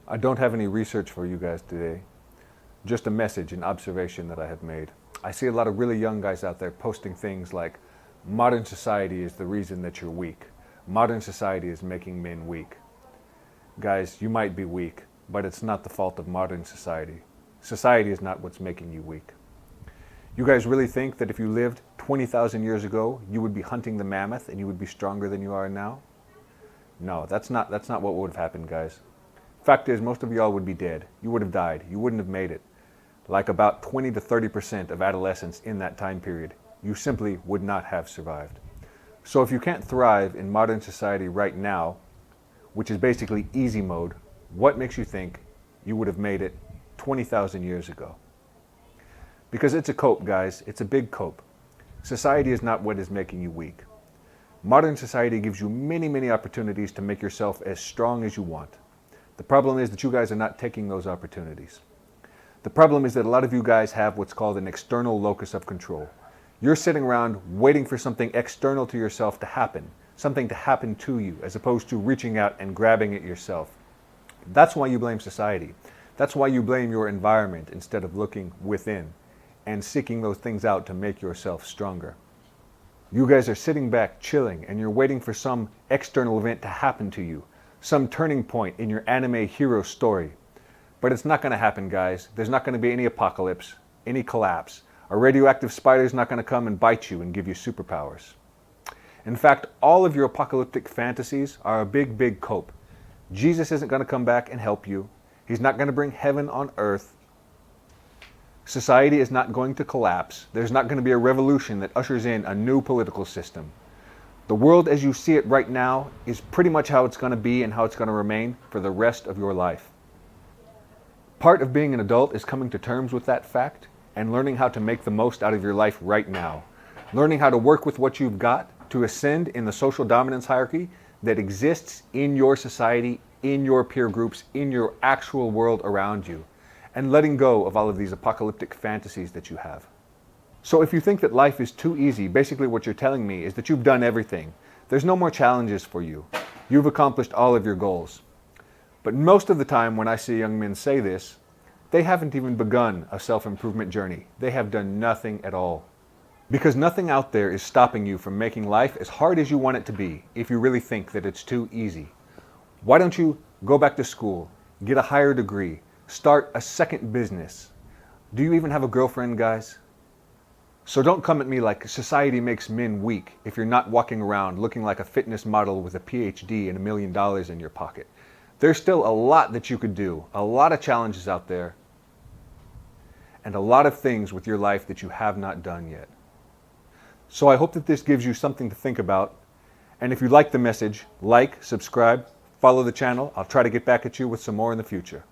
I don't have any research for you guys today, just a message, an observation that I have made. I see a lot of really young guys out there posting things like, modern society is the reason that you're weak. Modern society is making men weak. Guys, you might be weak, but it's not the fault of modern society. Society is not what's making you weak. You guys really think that if you lived 20,000 years ago, you would be hunting the mammoth and you would be stronger than you are now? No, that's not what would have happened, guys. Fact is, most of y'all would be dead. You would have died. You wouldn't have made it. Like about 20 to 30% of adolescents in that time period, you simply would not have survived. So if you can't thrive in modern society right now, which is basically easy mode, what makes you think you would have made it 20,000 years ago? Because it's a cope, guys. It's a big cope. Society is not what is making you weak. Modern society gives you many, many opportunities to make yourself as strong as you want. The problem is that you guys are not taking those opportunities. The problem is that a lot of you guys have what's called an external locus of control. You're sitting around waiting for something external to yourself to happen, something to happen to you, as opposed to reaching out and grabbing it yourself. That's why you blame society. That's why you blame your environment instead of looking within and seeking those things out to make yourself stronger. You guys are sitting back, chilling, and you're waiting for some external event to happen to you, some turning point in your anime hero story. But it's not going to happen, guys. There's not going to be any apocalypse, any collapse. A radioactive spider's not going to come and bite you and give you superpowers. In fact, all of your apocalyptic fantasies are a big, big cope. Jesus isn't going to come back and help you. He's not going to bring heaven on earth. Society is not going to collapse. There's not going to be a revolution that ushers in a new political system. The world as you see it right now is pretty much how it's going to be and how it's going to remain for the rest of your life. Part of being an adult is coming to terms with that fact and learning how to make the most out of your life right now. Learning how to work with what you've got to ascend in the social dominance hierarchy that exists in your society, in your peer groups, in your actual world around you, and letting go of all of these apocalyptic fantasies that you have. So if you think that life is too easy, basically what you're telling me is that you've done everything. There's no more challenges for you. You've accomplished all of your goals. But most of the time when I see young men say this, they haven't even begun a self-improvement journey. They have done nothing at all. Because nothing out there is stopping you from making life as hard as you want it to be if you really think that it's too easy. Why don't you go back to school, get a higher degree, start a second business? Do you even have a girlfriend, guys? So don't come at me like society makes men weak if you're not walking around looking like a fitness model with a PhD and $1 million in your pocket. There's still a lot that you could do, a lot of challenges out there, and a lot of things with your life that you have not done yet. So I hope that this gives you something to think about. And if you like the message, like, subscribe, follow the channel. I'll try to get back at you with some more in the future.